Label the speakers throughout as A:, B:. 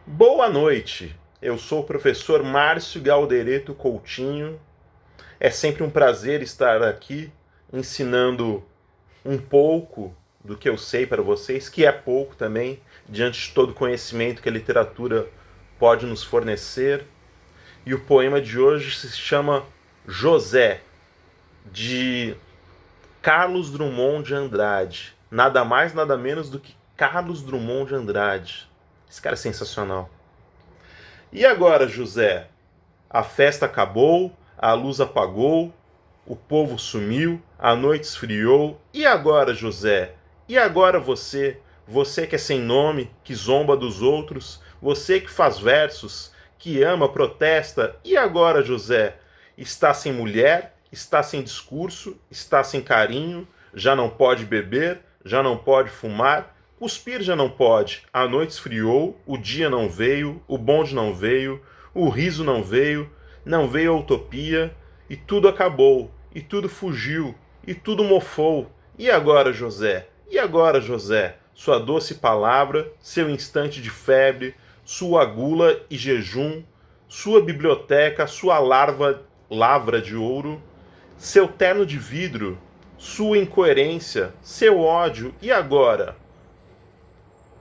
A: Boa noite, eu sou o professor Márcio Galdereto Coutinho. É sempre um prazer estar aqui ensinando um pouco do que eu sei para vocês, que é pouco também, diante de todo o conhecimento que a literatura pode nos fornecer. E o poema de hoje se chama José, de Carlos Drummond de Andrade. Nada mais, nada menos do que Carlos Drummond de Andrade. Esse cara é sensacional. E agora, José? A festa acabou, a luz apagou, o povo sumiu, a noite esfriou. E agora, José? E agora você? Você que é sem nome, que zomba dos outros, você que faz versos, que ama, protesta. E agora, José? Está sem mulher, está sem discurso, está sem carinho, já não pode beber, já não pode fumar, cuspir já não pode. A noite esfriou, o dia não veio, o bonde não veio, o riso não veio, não veio a utopia, e tudo acabou, e tudo fugiu, e tudo mofou. E agora, José? E agora, José? Sua doce palavra, seu instante de febre, sua gula e jejum, sua biblioteca, sua lavra de ouro, seu terno de vidro, sua incoerência, seu ódio. E agora?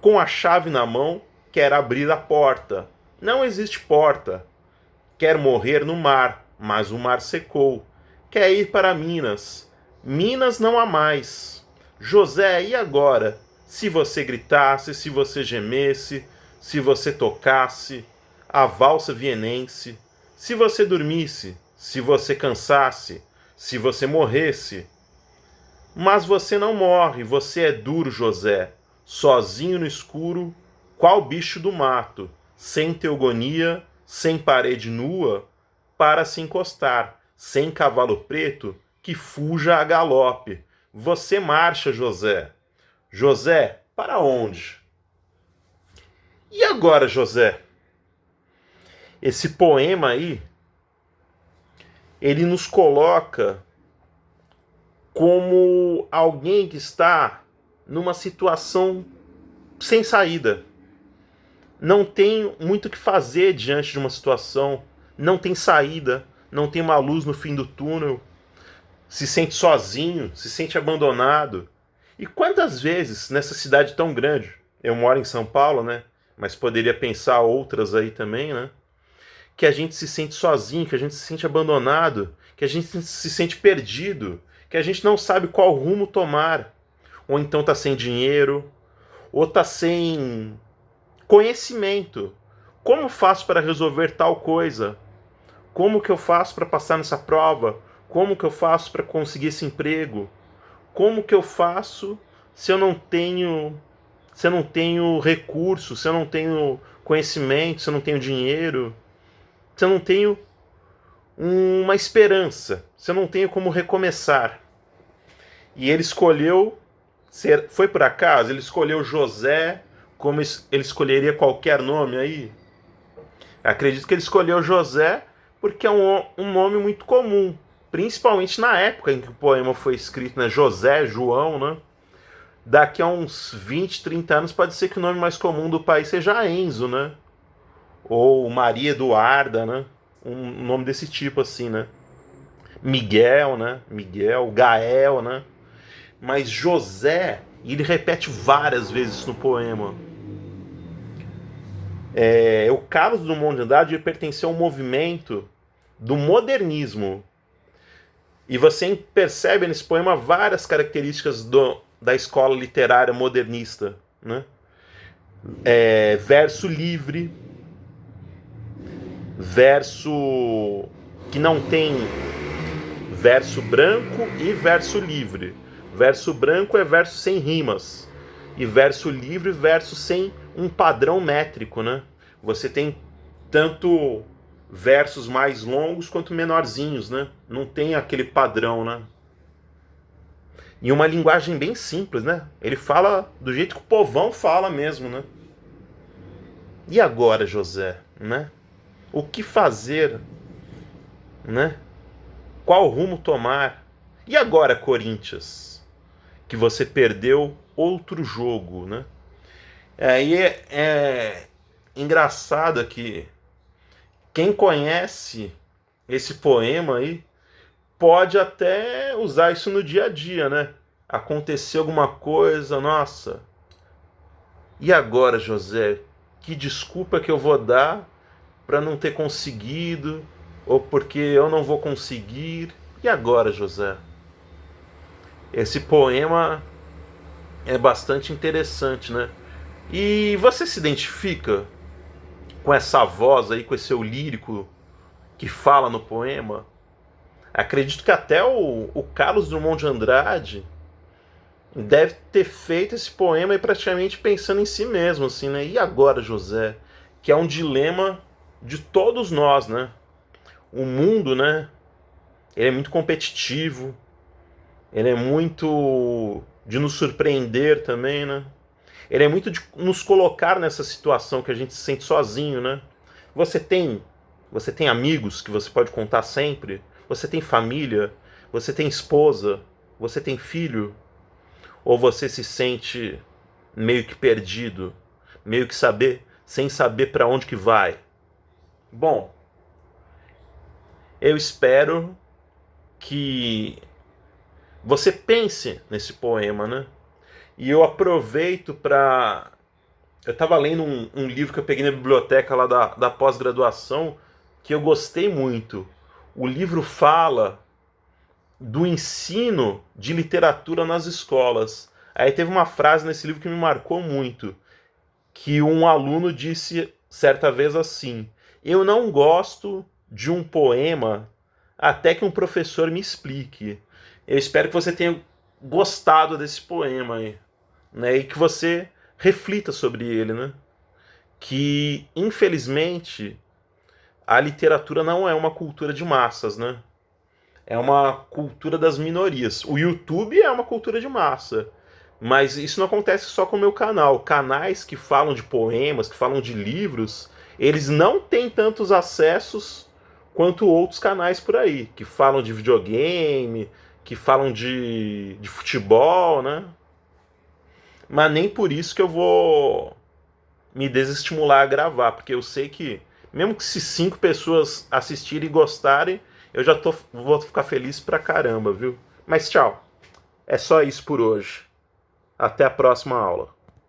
A: Com a chave na mão, quer abrir a porta. Não existe porta. Quer morrer no mar, mas o mar secou. Quer ir para Minas. Minas não há mais. José, e agora? Se você gritasse, se você gemesse, se você tocasse a valsa vienense, se você dormisse, se você cansasse, se você morresse. Mas você não morre, você é duro, José, sozinho no escuro, qual bicho do mato, sem teogonia, sem parede nua, para se encostar, sem cavalo preto, que fuja a galope. Você marcha, José. José, para onde? E agora, José? Esse poema aí, ele nos coloca como alguém que está numa situação sem saída. Não tem muito o que fazer diante de uma situação, não tem saída, não tem uma luz no fim do túnel, se sente sozinho, se sente abandonado. E quantas vezes nessa cidade tão grande, eu moro em São Paulo, né? Mas poderia pensar outras aí também, né? Que a gente se sente sozinho, que a gente se sente abandonado, que a gente se sente perdido, que a gente não sabe qual rumo tomar. Ou então tá sem dinheiro, ou tá sem conhecimento. Como faço para resolver tal coisa? Como que eu faço para passar nessa prova? Como que eu faço para conseguir esse emprego? Como que eu faço se eu não tenho recurso, se eu não tenho conhecimento, se eu não tenho dinheiro, se eu não tenho uma esperança, se eu não tenho como recomeçar? E ele escolheu foi por acaso? Ele escolheu José como ele escolheria qualquer nome aí? Acredito que ele escolheu José porque é um nome muito comum, principalmente na época em que o poema foi escrito, né? José, João, né? Daqui a uns 20, 30 anos pode ser que o nome mais comum do país seja Enzo, né? Ou Maria Eduarda, né? Um nome desse tipo assim, né? Miguel, né? Miguel, Gael, né? Mas José, e ele repete várias vezes no poema. O Carlos Drummond de Andrade pertenceu ao movimento do modernismo. E você percebe nesse poema várias características da escola literária modernista. Né? Verso livre, verso que não tem verso branco e verso livre. Verso branco é verso sem rimas. E verso livre, verso sem um padrão métrico, né? Você tem tanto versos mais longos quanto menorzinhos, né? Não tem aquele padrão, né? E uma linguagem bem simples, né? Ele fala do jeito que o povão fala mesmo, né? E agora, José, né? O que fazer, né? Qual rumo tomar? E agora, Corinthians, que você perdeu outro jogo, né? Aí engraçado é que quem conhece esse poema aí pode até usar isso no dia a dia, né? Aconteceu alguma coisa, nossa. E agora, José? Que desculpa que eu vou dar para não ter conseguido? Ou porque eu não vou conseguir? E agora, José? Esse poema é bastante interessante, né? E você se identifica com essa voz aí, com esse eu lírico que fala no poema? Acredito que até o Carlos Drummond de Andrade deve ter feito esse poema aí praticamente pensando em si mesmo, assim, né? E agora, José? Que é um dilema de todos nós, né? O mundo, né? Ele é muito competitivo, ele é muito de nos surpreender também, né? Ele é muito de nos colocar nessa situação que a gente se sente sozinho, né? Você tem, você tem amigos que você pode contar sempre, você tem família, você tem esposa, você tem filho, ou você se sente meio que perdido, meio que sem saber para onde que vai? Bom, eu espero que você pense nesse poema, né? E eu aproveito para... Eu estava lendo um livro que eu peguei na biblioteca lá da pós-graduação, que eu gostei muito. O livro fala do ensino de literatura nas escolas. Aí teve uma frase nesse livro que me marcou muito, que um aluno disse certa vez assim: eu não gosto de um poema até que um professor me explique. Eu espero que você tenha gostado desse poema aí, né? E que você reflita sobre ele, né? Que, infelizmente, a literatura não é uma cultura de massas, né? É uma cultura das minorias. O YouTube é uma cultura de massa, mas isso não acontece só com o meu canal. Canais que falam de poemas, que falam de livros, eles não têm tantos acessos quanto outros canais por aí, que falam de videogame, que falam de futebol, né? Mas nem por isso que eu vou me desestimular a gravar, porque eu sei que, mesmo que se 5 pessoas assistirem e gostarem, eu já vou ficar feliz pra caramba, viu? Mas tchau. É só isso por hoje. Até a próxima aula.